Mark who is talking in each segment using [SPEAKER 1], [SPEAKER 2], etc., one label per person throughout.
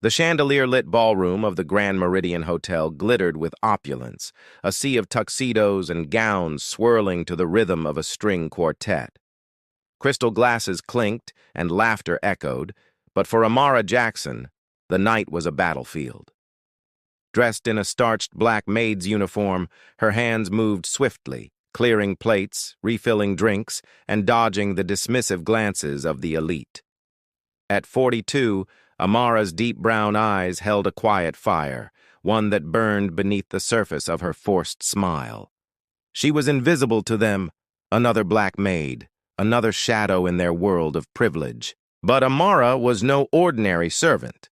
[SPEAKER 1] The chandelier-lit ballroom of the Grand Meridian Hotel glittered with opulence, a sea of tuxedos and gowns swirling to the rhythm of a string quartet. Crystal glasses clinked and laughter echoed, but for Amara Jackson, the night was a battlefield. Dressed in a starched black maid's uniform, her hands moved swiftly, clearing plates, refilling drinks, and dodging the dismissive glances of the elite. At 42, Amara's deep brown eyes held a quiet fire, one that burned beneath the surface of her forced smile. She was invisible to them, another black maid, another shadow in their world of privilege. But Amara was no ordinary servant.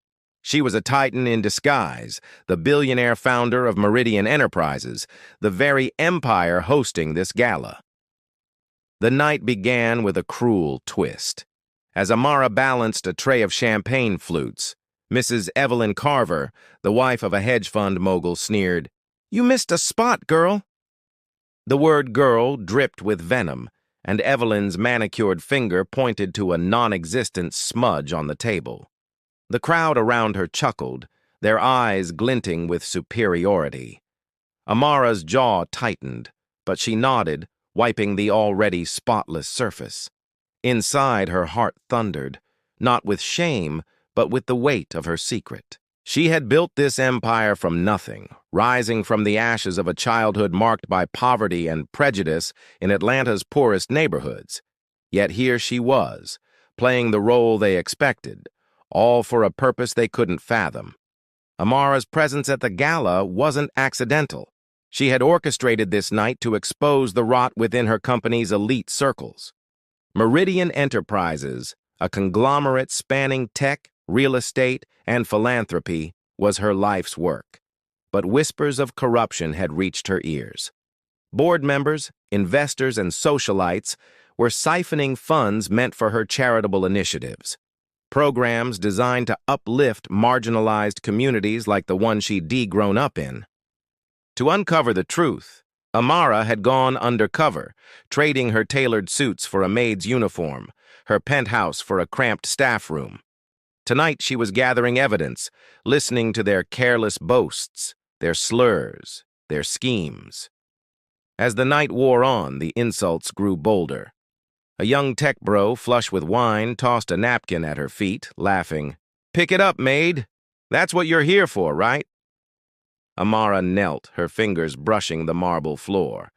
[SPEAKER 1] She was a titan in disguise, the billionaire founder of Meridian Enterprises, the very empire hosting this gala. The night began with a cruel twist. As Amara balanced a tray of champagne flutes, Mrs. Evelyn Carver, the wife of a hedge fund mogul, sneered, "You missed a spot, girl." The word girl dripped with venom, and Evelyn's manicured finger pointed to a non-existent smudge on the table. The crowd around her chuckled, their eyes glinting with superiority. Amara's jaw tightened, but she nodded, wiping the already spotless surface. Inside, her heart thundered, not with shame, but with the weight of her secret. She had built this empire from nothing, rising from the ashes of a childhood marked by poverty and prejudice in Atlanta's poorest neighborhoods. Yet here she was, playing the role they expected, all for a purpose they couldn't fathom. Amara's presence at the gala wasn't accidental. She had orchestrated this night to expose the rot within her company's elite circles. Meridian Enterprises, a conglomerate spanning tech, real estate, and philanthropy, was her life's work. But whispers of corruption had reached her ears. Board members, investors, and socialites were siphoning funds meant for her charitable initiatives. Programs designed to uplift marginalized communities like the one she'd grown up in. To uncover the truth, Amara had gone undercover, trading her tailored suits for a maid's uniform, her penthouse for a cramped staff room. Tonight she was gathering evidence, listening to their careless boasts, their slurs, their schemes. As the night wore on, the insults grew bolder. A young tech bro, flush with wine, tossed a napkin at her feet, laughing. "Pick it up, maid. That's what you're here for, right?" Amara knelt, her fingers brushing the marble floor.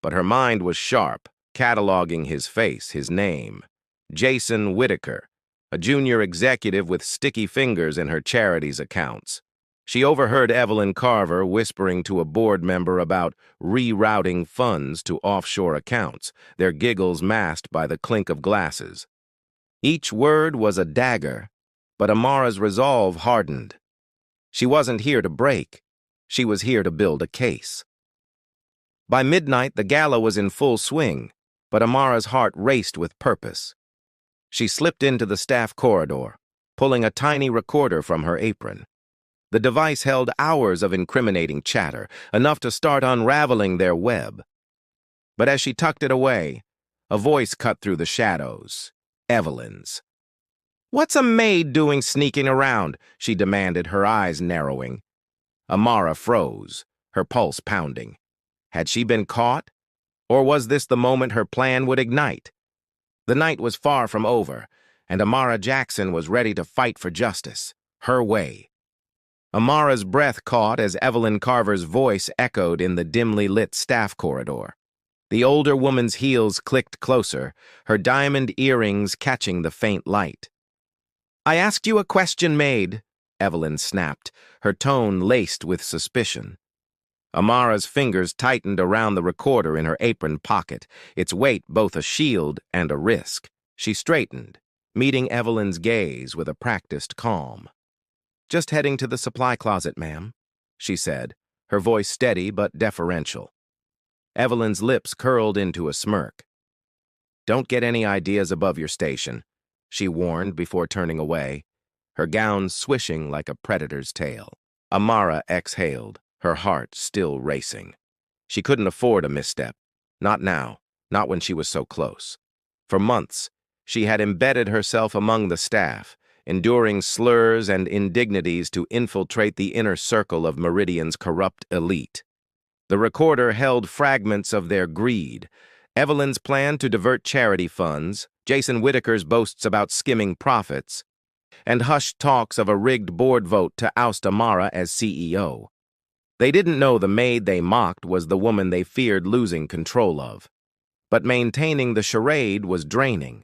[SPEAKER 1] But her mind was sharp, cataloging his face, his name. Jason Whitaker, a junior executive with sticky fingers in her charity's accounts. She overheard Evelyn Carver whispering to a board member about rerouting funds to offshore accounts, their giggles masked by the clink of glasses. Each word was a dagger, but Amara's resolve hardened. She wasn't here to break. She was here to build a case. By midnight, the gala was in full swing, but Amara's heart raced with purpose. She slipped into the staff corridor, pulling a tiny recorder from her apron. The device held hours of incriminating chatter, enough to start unraveling their web. But as she tucked it away, a voice cut through the shadows, Evelyn's. "What's a maid doing sneaking around?" she demanded, her eyes narrowing. Amara froze, her pulse pounding. Had she been caught? Or was this the moment her plan would ignite? The night was far from over, and Amara Jackson was ready to fight for justice, her way. Amara's breath caught as Evelyn Carver's voice echoed in the dimly lit staff corridor. The older woman's heels clicked closer, her diamond earrings catching the faint light. "I asked you a question, maid," Evelyn snapped, her tone laced with suspicion. Amara's fingers tightened around the recorder in her apron pocket, its weight both a shield and a risk. She straightened, meeting Evelyn's gaze with a practiced calm. "Just heading to the supply closet, ma'am," she said, her voice steady but deferential. Evelyn's lips curled into a smirk. "Don't get any ideas above your station," she warned before turning away, her gown swishing like a predator's tail. Amara exhaled, her heart still racing. She couldn't afford a misstep. Not now, not when she was so close. For months, she had embedded herself among the staff, enduring slurs and indignities to infiltrate the inner circle of Meridian's corrupt elite. The recorder held fragments of their greed: Evelyn's plan to divert charity funds, Jason Whittaker's boasts about skimming profits, and hushed talks of a rigged board vote to oust Amara as CEO. They didn't know the maid they mocked was the woman they feared losing control of. But maintaining the charade was draining.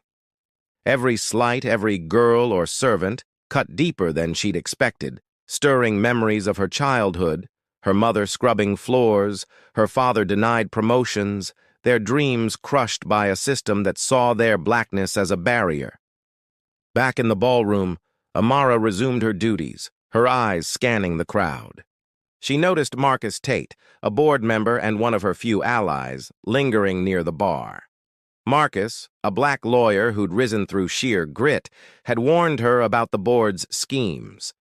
[SPEAKER 1] Every slight, every girl or servant, cut deeper than she'd expected, stirring memories of her childhood, her mother scrubbing floors, her father denied promotions, their dreams crushed by a system that saw their blackness as a barrier. Back in the ballroom, Amara resumed her duties, her eyes scanning the crowd. She noticed Marcus Tate, a board member and one of her few allies, lingering near the bar. Marcus, a black lawyer who'd risen through sheer grit, had warned her about the board's schemes.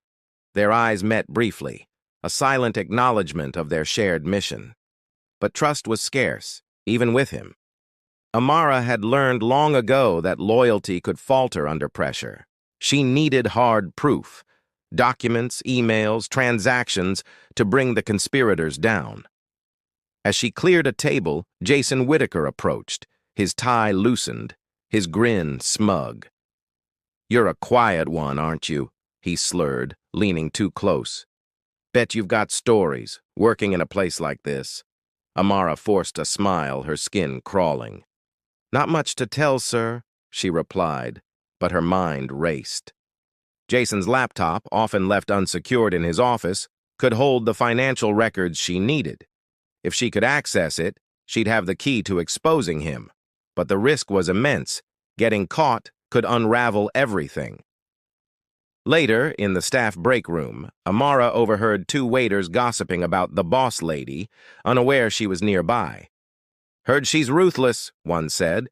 [SPEAKER 1] Their eyes met briefly, a silent acknowledgement of their shared mission. But trust was scarce, even with him. Amara had learned long ago that loyalty could falter under pressure. She needed hard proof, documents, emails, transactions to bring the conspirators down. As she cleared a table, Jason Whittaker approached, his tie loosened, his grin smug. "You're a quiet one, aren't you?" he slurred, leaning too close. "Bet you've got stories, working in a place like this." Amara forced a smile, her skin crawling. "Not much to tell, sir," she replied, but her mind raced. Jason's laptop, often left unsecured in his office, could hold the financial records she needed. If she could access it, she'd have the key to exposing him. But the risk was immense. Getting caught could unravel everything. Later, in the staff break room, Amara overheard two waiters gossiping about the boss lady, unaware she was nearby. "Heard she's ruthless," one said.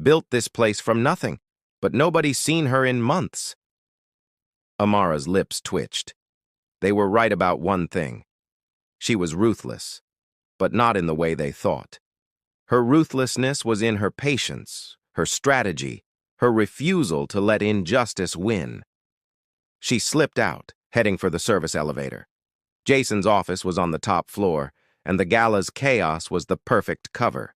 [SPEAKER 1] "Built this place from nothing, but nobody's seen her in months." Amara's lips twitched. They were right about one thing. She was ruthless, but not in the way they thought. Her ruthlessness was in her patience, her strategy, her refusal to let injustice win. She slipped out, heading for the service elevator. Jason's office was on the top floor, and the Gala's chaos was the perfect cover.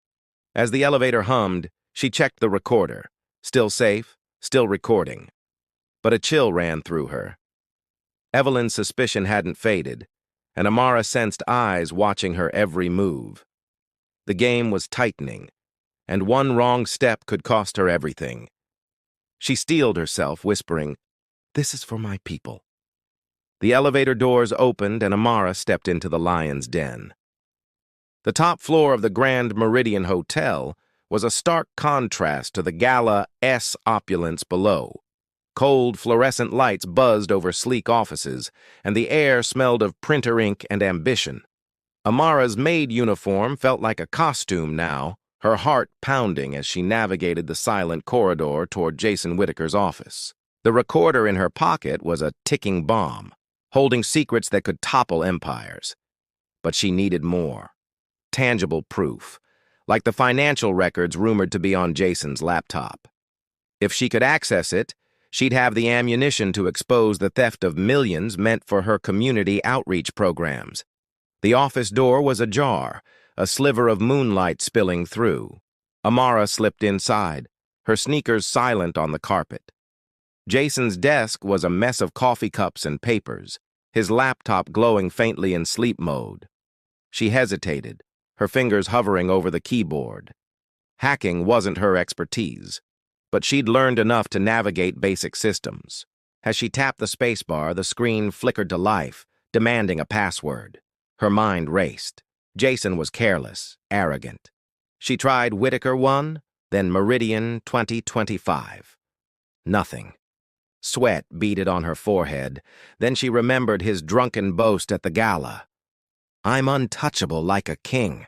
[SPEAKER 1] As the elevator hummed, she checked the recorder. Still safe, still recording. But a chill ran through her. Evelyn's suspicion hadn't faded, and Amara sensed eyes watching her every move. The game was tightening, and one wrong step could cost her everything. She steeled herself, whispering, "This is for my people." The elevator doors opened, and Amara stepped into the lion's den. The top floor of the Grand Meridian Hotel was a stark contrast to the Gala-S opulence below. Cold, fluorescent lights buzzed over sleek offices, and the air smelled of printer ink and ambition. Amara's Maid uniform felt like a costume now, her heart pounding as she navigated the silent corridor toward Jason Whittaker's office. The recorder in her pocket was a ticking bomb, holding secrets that could topple empires. But she needed more. Tangible proof, like the financial records rumored to be on Jason's laptop. If she could access it, she'd have the ammunition to expose the theft of millions meant for her community outreach programs. The office door was ajar, a sliver of moonlight spilling through. Amara slipped inside, her sneakers silent on the carpet. Jason's desk was a mess of coffee cups and papers, his laptop glowing faintly in sleep mode. She hesitated, her fingers hovering over the keyboard. Hacking wasn't her expertise, but she'd learned enough to navigate basic systems. As she tapped the spacebar, the screen flickered to life, demanding a password. Her mind raced. Jason was careless, arrogant. She tried Whittaker 1, then Meridian 2025. Nothing. Sweat beaded on her forehead. Then she remembered his drunken boast at the Gala. "I'm untouchable like a king."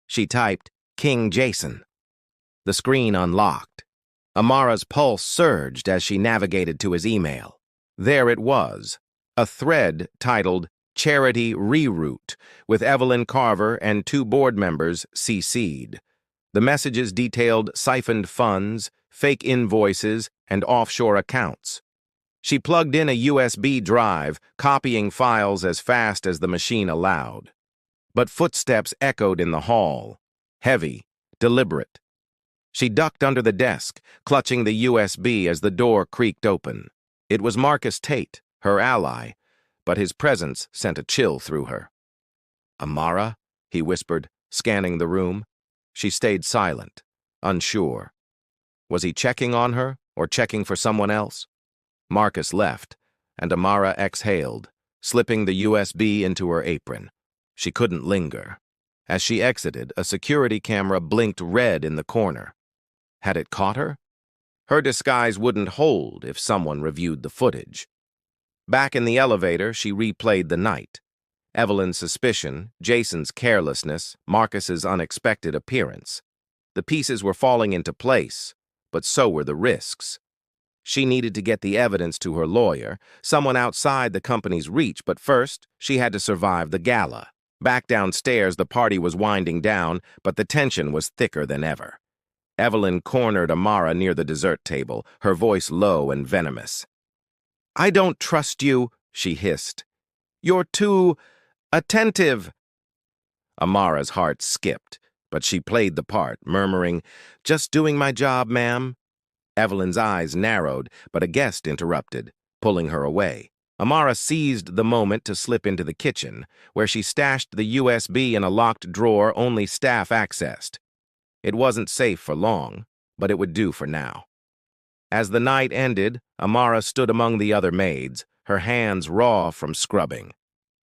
[SPEAKER 1] She typed, "King Jason." The screen unlocked. Amara's pulse surged as she navigated to his email. There it was, a thread titled Charity Reroute, with Evelyn Carver and two board members CC'd. The messages detailed siphoned funds, fake invoices, and offshore accounts. She plugged in a USB drive, copying files as fast as the machine allowed. But footsteps echoed in the hall, heavy, deliberate. She ducked under the desk, clutching the USB as the door creaked open. It was Marcus Tate, her ally, but his presence sent a chill through her. "Amara?" he whispered, scanning the room. She stayed silent, unsure. Was he checking on her or checking for someone else? Marcus left, and Amara exhaled, slipping the USB into her apron. She couldn't linger. As she exited, a security camera blinked red in the corner. Had it caught her? Her disguise wouldn't hold if someone reviewed the footage. Back in the elevator, she replayed the night. Evelyn's suspicion, Jason's carelessness, Marcus's unexpected appearance. The pieces were falling into place, but so were the risks. She needed to get the evidence to her lawyer, someone outside the company's reach, but first, she had to survive the gala. Back downstairs, the party was winding down, but the tension was thicker than ever. Evelyn cornered Amara near the dessert table, her voice low and venomous. "I don't trust you," she hissed. "You're too attentive." Amara's heart skipped, but she played the part, murmuring, "Just doing my job, ma'am." Evelyn's eyes narrowed, but a guest interrupted, pulling her away. Amara seized the moment to slip into the kitchen, where she stashed the USB in a locked drawer only staff accessed. It wasn't safe for long, but it would do for now. As the night ended, Amara stood among the other maids, her hands raw from scrubbing.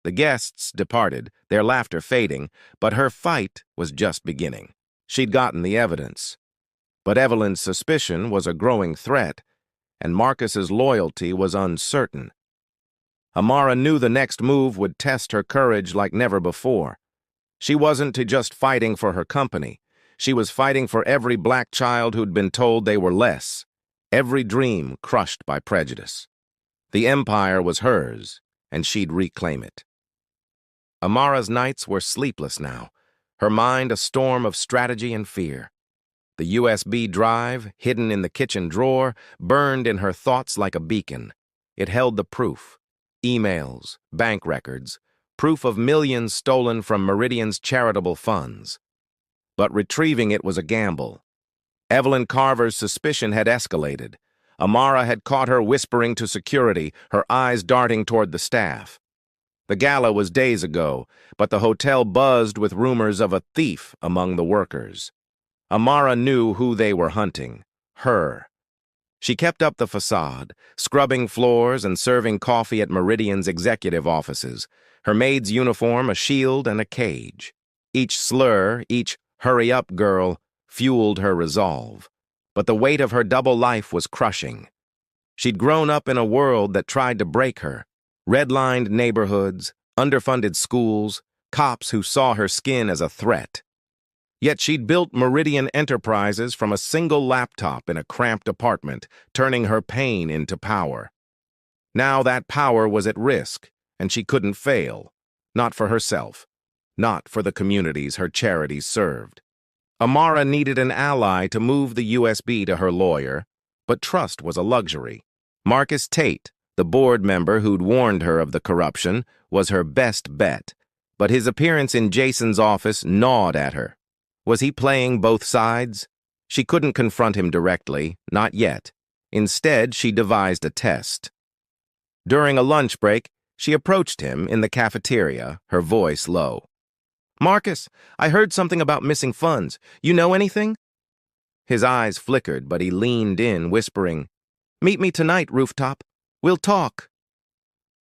[SPEAKER 1] The guests departed, their laughter fading, but her fight was just beginning. She'd gotten the evidence. But Evelyn's suspicion was a growing threat, and Marcus's loyalty was uncertain. Amara knew the next move would test her courage like never before. She wasn't just fighting for her company. She was fighting for every black child who'd been told they were less, every dream crushed by prejudice. The empire was hers, and she'd reclaim it. Amara's nights were sleepless now, her mind a storm of strategy and fear. The USB drive, hidden in the kitchen drawer, burned in her thoughts like a beacon. It held the proof: emails, bank records, proof of millions stolen from Meridian's charitable funds. But retrieving it was a gamble. Evelyn Carver's suspicion had escalated. Amara had caught her whispering to security, her eyes darting toward the staff. The gala was days ago, but the hotel buzzed with rumors of a thief among the workers. Amara knew who they were hunting: her. She kept up the facade, scrubbing floors and serving coffee at Meridian's executive offices, her maid's uniform a shield and a cage. Each slur, each "hurry up, girl," fueled her resolve. But the weight of her double life was crushing. She'd grown up in a world that tried to break her. Redlined neighborhoods, underfunded schools, cops who saw her skin as a threat. Yet she'd built Meridian Enterprises from a single laptop in a cramped apartment, turning her pain into power. Now that power was at risk, and she couldn't fail. Not for herself. Not for the communities her charities served. Amara needed an ally to move the USB to her lawyer, but trust was a luxury. Marcus Tate, the board member who'd warned her of the corruption, was her best bet, but his appearance in Jason's office gnawed at her. Was he playing both sides? She couldn't confront him directly, not yet. Instead, she devised a test. During a lunch break, she approached him in the cafeteria, her voice low. "Marcus, I heard something about missing funds. You know anything?" His eyes flickered, but he leaned in, whispering, "Meet me tonight, Rooftop. We'll talk."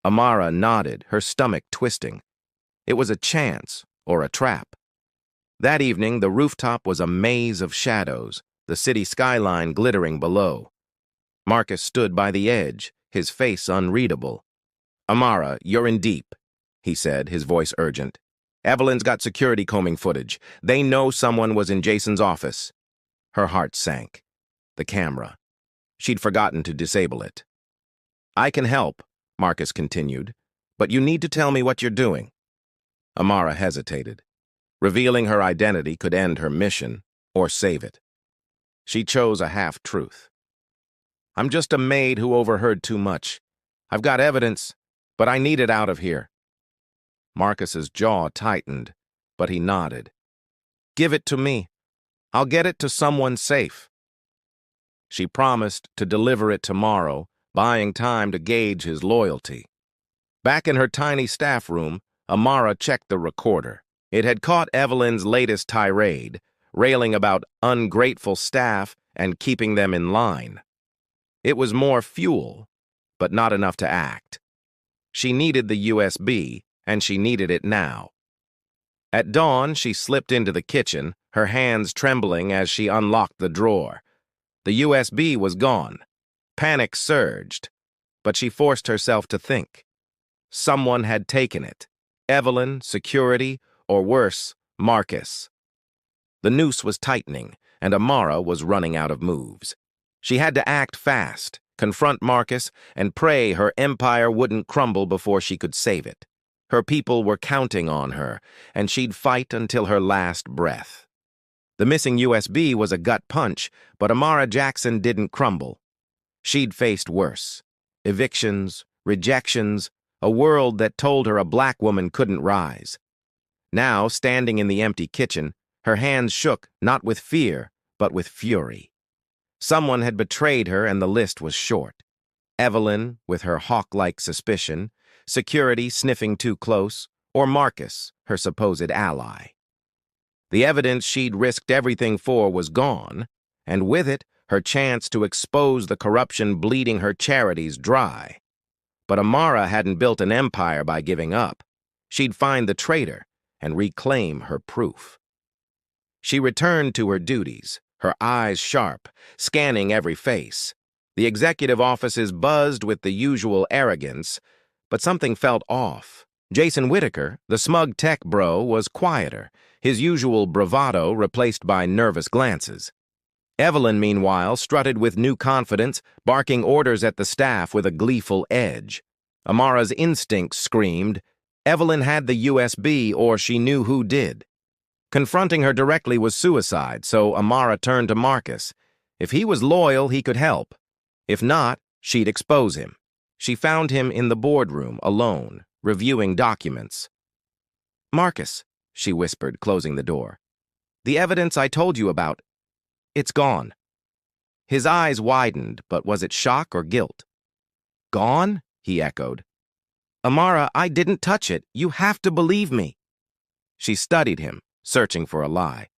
[SPEAKER 1] Amara nodded, her stomach twisting. It was a chance, or a trap. That evening, the rooftop was a maze of shadows, the city skyline glittering below. Marcus stood by the edge, his face unreadable. "Amara, you're in deep," he said, his voice urgent. "Evelyn's got security combing footage. They know someone was in Jason's office." Her heart sank. The camera. She'd forgotten to disable it. "I can help," Marcus continued, "but you need to tell me what you're doing." Amara hesitated. Revealing her identity could end her mission, or save it. She chose a half-truth. "I'm just a maid who overheard too much. I've got evidence, but I need it out of here. Marcus's jaw tightened, but he nodded. Give it to me. I'll get it to someone safe. She promised to deliver it tomorrow, buying time to gauge his loyalty. Back in her tiny staff room, Amara checked the recorder. It had caught Evelyn's latest tirade, railing about ungrateful staff and keeping them in line. It was more fuel, but not enough to act. She needed the USB, and she needed it now. At dawn, she slipped into the kitchen, her hands trembling as she unlocked the drawer. The USB was gone. Panic surged, but she forced herself to think. Someone had taken it. Evelyn, security, or worse, Marcus. The noose was tightening, and Amara was running out of moves. She had to act fast, confront Marcus, and pray her empire wouldn't crumble before she could save it. Her people were counting on her, and she'd fight until her last breath. The missing USB was a gut punch, but Amara Jackson didn't crumble. She'd faced worse. Evictions, rejections, a world that told her a black woman couldn't rise. Now, standing in the empty kitchen, her hands shook not with fear, but with fury. Someone had betrayed her, and the list was short. Evelyn, with her hawk-like suspicion, security sniffing too close, or Marcus, her supposed ally. The evidence she'd risked everything for was gone, and with it, her chance to expose the corruption bleeding her charities dry. But Amara hadn't built an empire by giving up. She'd find the traitor and reclaim her proof. She returned to her duties, her eyes sharp, scanning every face. The executive offices buzzed with the usual arrogance, but something felt off. Jason Whitaker, the smug tech bro, was quieter, his usual bravado replaced by nervous glances. Evelyn, meanwhile, strutted with new confidence, barking orders at the staff with a gleeful edge. Amara's instincts screamed, Evelyn had the USB, or she knew who did. Confronting her directly was suicide, so Amara turned to Marcus. If he was loyal, he could help. If not, she'd expose him. She found him in the boardroom, alone, reviewing documents. Marcus, she whispered, closing the door. The evidence I told you about, it's gone. His eyes widened, but was it shock or guilt? Gone? He echoed. Amara, I didn't touch it. You have to believe me. She studied him, searching for a lie.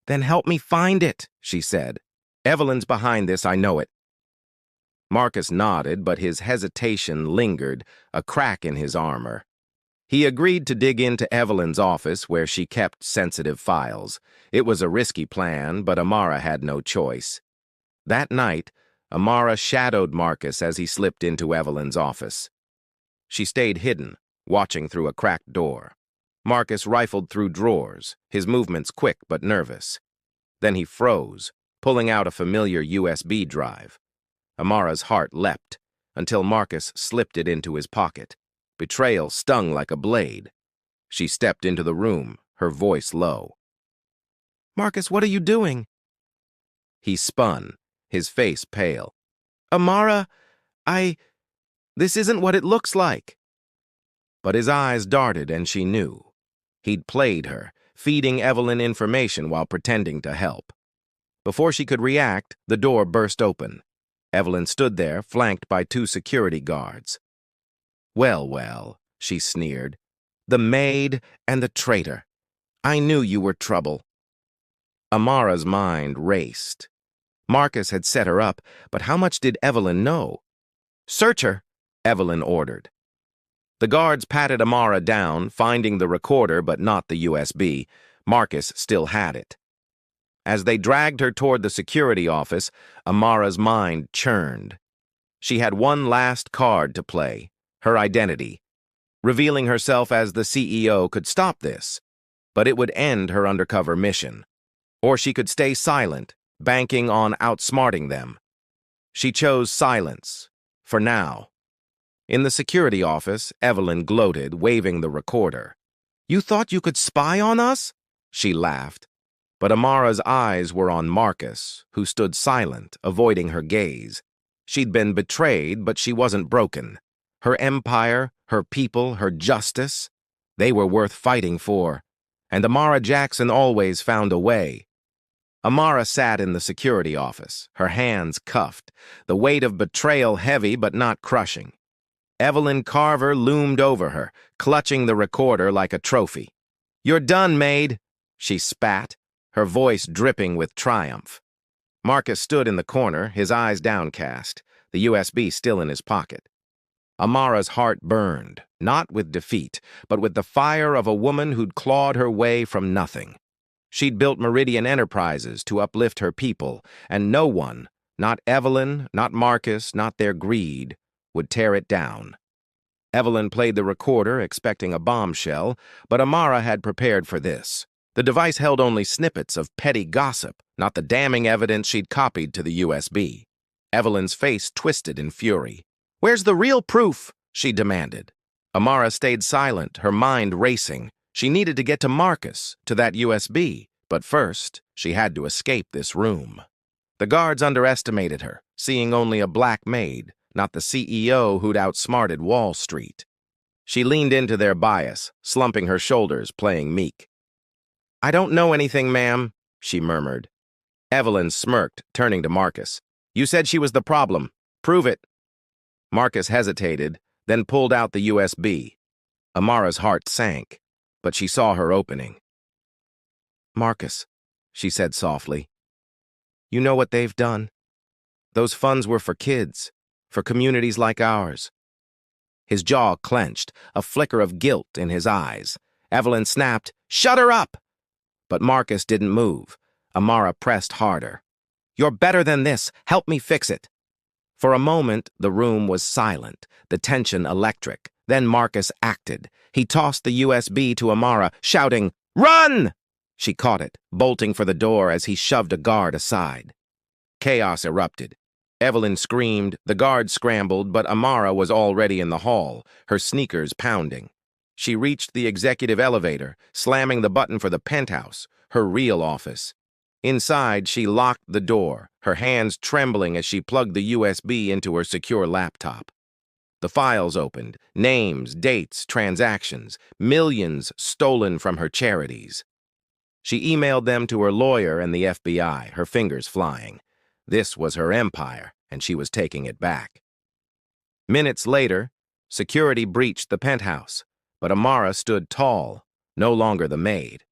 [SPEAKER 1] Then help me find it, she said. Evelyn's behind this, I know it. Marcus nodded, but his hesitation lingered, a crack in his armor. He agreed to dig into Evelyn's office where she kept sensitive files. It was a risky plan, but Amara had no choice. That night, Amara shadowed Marcus as he slipped into Evelyn's office. She stayed hidden, watching through a cracked door. Marcus rifled through drawers, his movements quick but nervous. Then he froze, pulling out a familiar USB drive. Amara's heart leapt, until Marcus slipped it into his pocket. Betrayal stung like a blade. She stepped into the room, her voice low. Marcus, what are you doing? He spun, his face pale. Amara, this isn't what it looks like. But his eyes darted, and she knew. He'd played her, feeding Evelyn information while pretending to help. Before she could react, the door burst open. Evelyn stood there, flanked by 2 security guards. Well, well, she sneered. The maid and the traitor. I knew you were trouble. Amara's mind raced. Marcus had set her up, but how much did Evelyn know? Search her, Evelyn ordered. The guards patted Amara down, finding the recorder but not the USB. Marcus still had it. As they dragged her toward the security office, Amara's mind churned. She had one last card to play, her identity. Revealing herself as the CEO could stop this, but it would end her undercover mission. Or she could stay silent, banking on outsmarting them. She chose silence, for now. In the security office, Evelyn gloated, waving the recorder. You thought you could spy on us? She laughed. But Amara's eyes were on Marcus, who stood silent, avoiding her gaze. She'd been betrayed, but she wasn't broken. Her empire, her people, her justice, they were worth fighting for. And Amara Jackson always found a way. Amara sat in the security office, her hands cuffed, the weight of betrayal heavy but not crushing. Evelyn Carver loomed over her, clutching the recorder like a trophy. "You're done, Maid," she spat, her voice dripping with triumph. Marcus stood in the corner, his eyes downcast, the USB still in his pocket. Amara's heart burned, not with defeat, but with the fire of a woman who'd clawed her way from nothing. She'd built Meridian Enterprises to uplift her people, and no one, not Evelyn, not Marcus, not their greed, would tear it down. Evelyn played the recorder, expecting a bombshell, but Amara had prepared for this. The device held only snippets of petty gossip, not the damning evidence she'd copied to the USB. Evelyn's face twisted in fury. "Where's the real proof?" she demanded. Amara stayed silent, her mind racing. She needed to get to Marcus, to that USB, but first, she had to escape this room. The guards underestimated her, seeing only a black maid, not the CEO who'd outsmarted Wall Street. She leaned into their bias, slumping her shoulders, playing meek. "I don't know anything, ma'am," she murmured. Evelyn smirked, turning to Marcus. "You said she was the problem. Prove it." Marcus hesitated, then pulled out the USB. Amara's heart sank, but she saw her opening. "Marcus," she said softly, "you know what they've done? Those funds were for kids, for communities like ours." His jaw clenched, a flicker of guilt in his eyes. Evelyn snapped, "Shut her up!" But Marcus didn't move. Amara pressed harder. "You're better than this. Help me fix it." For a moment, the room was silent, the tension electric. Then Marcus acted. He tossed the USB to Amara, shouting, "Run!" She caught it, bolting for the door as he shoved a guard aside. Chaos erupted. Evelyn screamed, the guard scrambled, but Amara was already in the hall, her sneakers pounding. She reached the executive elevator, slamming the button for the penthouse, her real office. Inside, she locked the door, her hands trembling as she plugged the USB into her secure laptop. The files opened, names, dates, transactions, millions stolen from her charities. She emailed them to her lawyer and the FBI, her fingers flying. This was her empire, and she was taking it back. Minutes later, security breached the penthouse, but Amara stood tall, no longer the maid.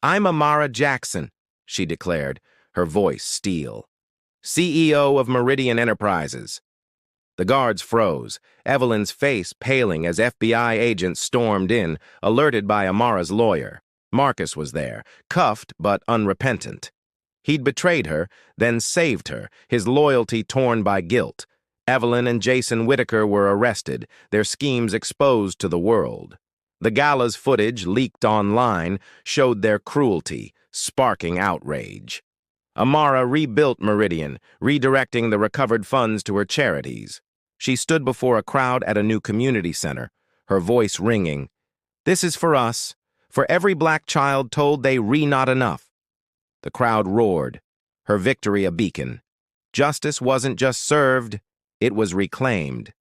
[SPEAKER 1] "I'm Amara Jackson," she declared, her voice steel. "CEO of Meridian Enterprises." The guards froze, Evelyn's face paling as FBI agents stormed in, alerted by Amara's lawyer. Marcus was there, cuffed but unrepentant. He'd betrayed her, then saved her, his loyalty torn by guilt. Evelyn and Jason Whitaker were arrested, their schemes exposed to the world. The Gala's footage, leaked online, showed their cruelty, sparking outrage. Amara rebuilt Meridian, redirecting the recovered funds to her charities. She stood before a crowd at a new community center, her voice ringing. "This is for us, for every black child told they not enough." The crowd roared, her victory a beacon. Justice wasn't just served, it was reclaimed.